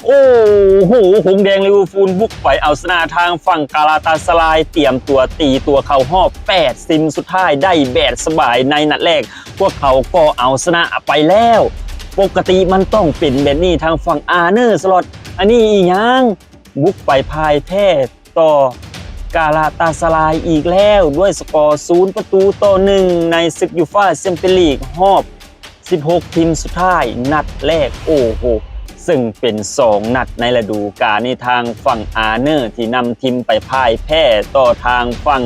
โอ้โหหงแดงลิเวอร์พูลบุกไปเอาชนะทางฝั่งกาลาตาสลายเตรียมตัวตีตัวเข้ารอบ8ซิมสุดท้ายได้แบบสบายในนัดแรกพวกเขาก็เอาชนะไปแล้วปกติมันต้องเป็นแบบนี้ทางฝั่งอาร์เนอร์สล็อตอันนี้อีหยังบุกไปพ่ายแพ้ต่อกาลาตาสลายอีกแล้วด้วยสกอร์0-1ในศึกยูฟ่าแชมเปี้ยนลีกรอบ16ทีมสุดท้ายนัดแรกโอ้โหซึ่งเป็น2นัดในฤดูกาลนี้ทางฝั่งอาร์เนอร์ที่นำทีมไปพ่ายแพ้ต่อทางฝั่ง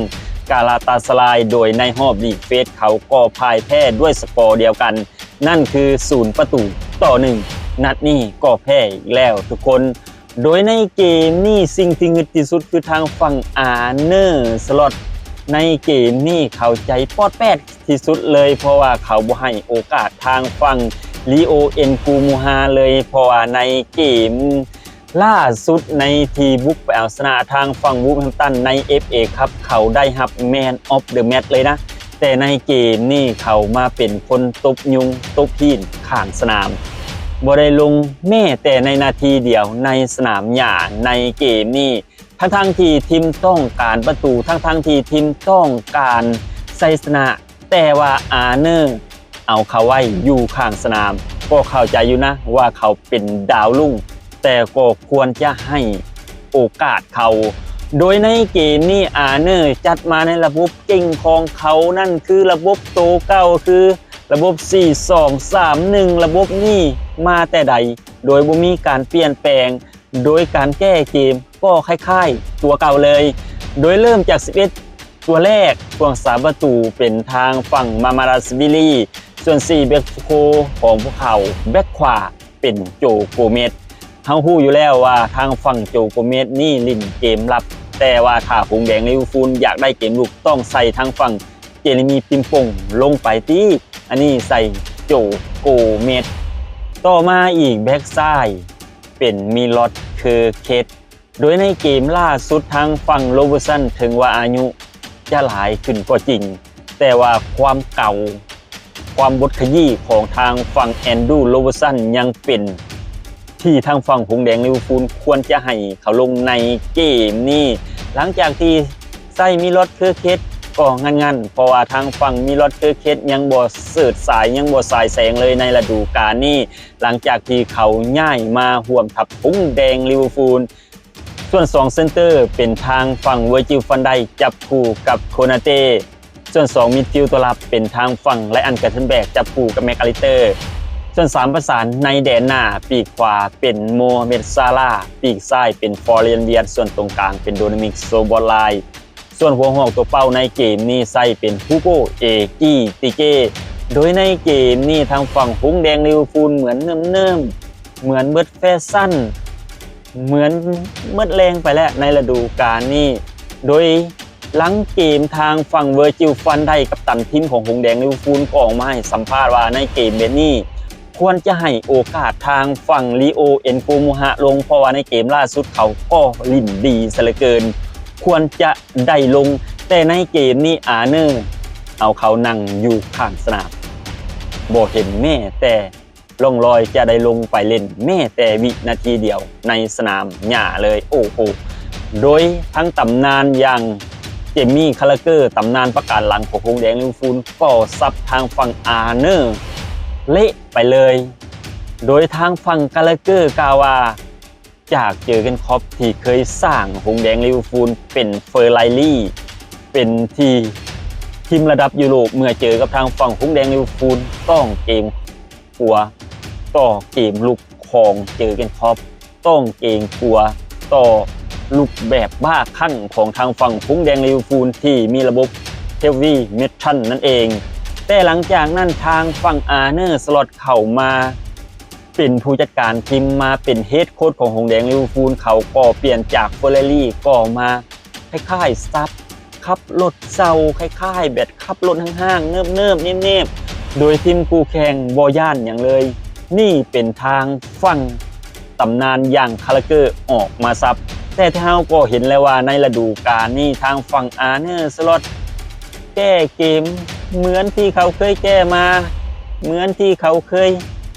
กาลาตาสลายโดยในรอบลีกเฟสเขาก็พ่ายแพ้ด้วยสกอร์เดียวกันนั่นคือ0-1นัดนี้ก็แพ้อีกแล้วทุกคนโดยในเกมนี้สิ่งที่งึดที่สุดคือทางฝั่งอาร์เนอร์สล็อตในเกมนี้เขาใจปอดแปดที่สุดเลยเพราะว่าเขาบ่ให้โอกาสทางฝั่งลีโอเอ็นกูมูฮาเลยเพราะว่าในเกมล่าสุดในทีบุกไปเอาชนะทางฝั่งวูฟแฮมป์ตันใน FA ครับเขาได้รับแมนออฟเดอะแมตช์เลยนะแต่ในเกมนี้เขามาเป็นคนตบยุงตบพีนข้างสนามบ่ได้ลงแม้แต่ในนาทีเดียวในสนามหญ้าในเกมนี้ทั้งที่ทีมต้องการประตูทั้งที่ทีมต้องการชัยชนะแต่ว่าอาร์เนอร์เอาเขาไว้อยู่ข้างสนามก็เข้าใจอยู่นะว่าเขาเป็นดาวรุ่งแต่ก็ควรจะให้โอกาสเขาโดยในเกมนี้อาร์เนอร์จัดมาในระบบเก่งของเขานั่นคือระบบโตเก่าคือระบบ 4-2-3-1 ระบบนี้มาแต่ใดโดยบ่มีการเปลี่ยนแปลงโดยการแก้เกมก็คล้ายๆตัวเก่าเลยโดยเริ่มจาก11ตัวแรกพวก3ประตูเป็นทางฝั่งมามาราสบิลีส่วน4แบ็คโคของพวกเขาแบ็คขวาเป็นโจโกเมสเฮาฮู้อยู่แล้วว่าทางฝั่งโจโกเมสนี่ลิ้นเกมรับแต่ว่าถ้าหงแดงลิเวอร์พูลอยากได้เกมลุกต้องใส่ทางฝั่งเจเรมีปิมปงลงไปที่อันนี้ใส่โจโกเมสต่อมาอีกแบ็คซ้ายเป็นมิลอดเคอร์เคสโดยในเกมล่าสุดทางฝั่งโรเบอร์สันถึงว่าอายุจะหลายขึ้นก็จริงแต่ว่าความเก่าความบดขยี้ของทางฝั่งแอนดูโรเบอร์สันยังเป็นที่ทางฝั่งหงแดงลิเวอร์พูลควรจะให้เขาลงในเกมนี้หลังจากที่ใส่มิลอดเคอร์เคสก็งันเพราะว่าทางฝั่งมิลอดเคอร์เคสยังบ่เสิร์ชสายยังบ่สายแสงเลยในฤดูกาลนี้หลังจากที่เขาย้ายมาร่วมทัพหงแดงลิเวอร์พูลส่วน2เซนเตอร์เป็นทางฝั่งเวอร์จิลฟันไดจับคู่กับโคนาเต้ส่วน2มิดฟิลด์ตัวรับเป็นทางฝั่งไลอันกาเทนแบกจับคู่กับแมคอาลิสเตอร์ส่วน3ประสานในแดนหน้าปีกขวาเป็นโมฮัมเหม็ดซาลาห์ปีกซ้ายเป็นฟอร์เรียนเวียดส่วนตรงกลางเป็นโดนามิกโซบอลไลส่วนหัวหอกตัวเป้าในเกมนี้ใส่เป็นฮูโกเอกี้ติเก้โดยในเกมนี้ทางฝั่งหงแดงลิเวอร์พูลเหมือนเนิ่มเหมือนเบิดแฟชั่นเหมือนเมื่อแรงไปแล้วในฤดูกาลนี้โดยหลังเกมทางฝั่งเวอร์จิลฟันไดกัปตันทีมของหงแดงลิเวอร์พูลก็ออกมาให้สัมภาษณ์ว่าในเกมแบบนี้ควรจะให้โอกาสทางฝั่งลีโอเอ็นโกมูฮะลงเพราะว่าในเกมล่าสุดเขาก็ลิ่นดีซะเหลือเกินควรจะได้ลงแต่ในเกมนี้อาร์เนอร์เอาเขานั่งอยู่ข้างสนามบ่เห็นแม่แต่ล่องลอยจะได้ลงไปเล่นแม้แต่วินาทีเดียวในสนามหญ้าเลยโอ้โหโดยทั้งตำนานอย่างเจมี่คาราเกอร์ตำนานประกาศหลังของหงแดงลิเวอร์พูลก็ซับทางฝั่งอาร์เนอร์เละไปเลยโดยทางฝั่งคาราเกอร์กล่าวว่าจากเจอกันครอปที่เคยสร้างหงแดงลิเวอร์พูลเป็นเฟอร์ไลลี่เป็นทีมระดับยุโรปเมื่อเจอกับทางฝั่งหงแดงลิเวอร์พูลต้องเกมกลัวต่อเกมลุกของเจอกันครอปต้องเกรงกลัวต่อลุกแบบบ้าคลั่งของทางฝั่งหงแดงลิเวอร์พูลที่มีระบบเฮฟวี่เมทัลนั่นเองแต่หลังจากนั้นทางฝั่งอาร์เนอร์สล็อตเข้ามาเป็นผู้จัดการทีมมาเป็นเฮดโค้ชของหงแดงลิเวอร์พูลเขาก็เปลี่ยนจากเฟอร์รารี่ก็มาคล้ายๆสตาร์ทขับรถเซาคล้ายๆแบบขับรถห้างๆเนิบๆเนียบๆโดยทีมคู่แข่งบ่ย่านอย่างเลยนี่เป็นทางฝั่งตำนานอย่างคาราเกอร์ออกมาซับแต่เท่าก็เห็นแล้วว่าในฤดูกาลนี้ทางฝั่งอาร์เนอร์สล็อตแก้เกมเหมือนที่เขาเคยแก้มาเหมือนที่เขาเคย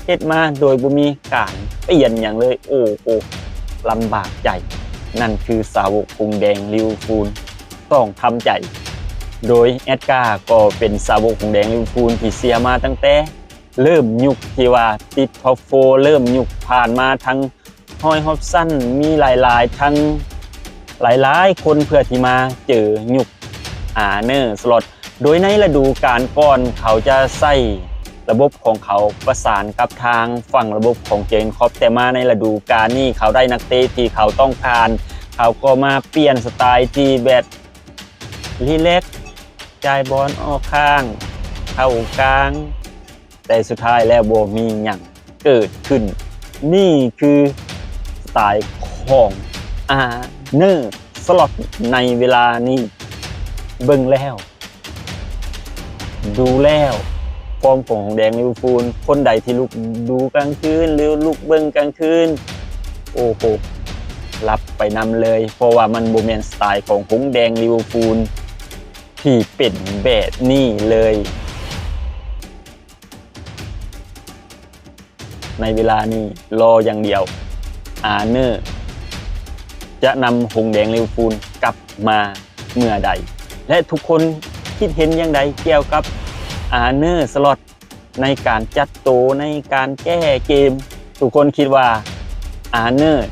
เฮ็ดมาโดยบ่มีการเปลี่ยนหยังเลยโอ้โหลำบากใจนั่นคือสาวกหงส์แดงลิเวอร์พูลต้องทำใจโดยแอดการ์ก็เป็นสาวกหงส์แดงลิเวอร์พูลที่เสียมาตั้งแต่เริ่มยุคที่ว่าติดท็อปโฟร์เริ่มยุคผ่านมาทั้งฮอยฮอบสันมีหลายๆทั้งหลายๆคนเพื่อที่มาเจอยุคอาร์เนอร์สล็อตโดยในฤดูกาลก่อนเขาจะใส่ระบบของเขาประสานกับทางฝั่งระบบของเจนคอปแต่มาในฤดูกาลนี้เขาได้นักเตะที่เขาต้องการเขาก็มาเปลี่ยนสไตล์ที่แบบรีแลกซ์จ่ายบอลออกข้างเข้ากลางแต่สุดท้ายแล้วบ่มีหยังเกิดขึ้นนี่คือสไตล์ของอาร์เนอร์สล็อตในเวลานี้เบิ่งแล้วดูแล้วฟอร์มของหงส์แดงลิเวอร์พูลคนใดที่ลุกดูกลางคืนหรือลุกเบิ่งกลางคืนโอ้โหรับไปนำเลยเพราะว่ามันบ่แม่นสไตล์ของหงส์แดงลิเวอร์พูลที่เป็นแบบนี้เลยในเวลานี้รออย่างเดียวอาร์เนอร์จะนำหงส์แดงลิเวอร์พูลกลับมาเมื่อใดและทุกคนคิดเห็นอย่างไรเกี่ยวกับอาร์เนอร์สล็อตในการจัดโตในการแก้เกมทุกคนคิดว่าอาร์เนอร์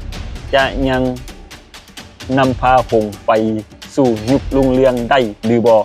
จะยังนำพาหงส์ไปสู่ยุครุ่งเรืองได้หรือบ่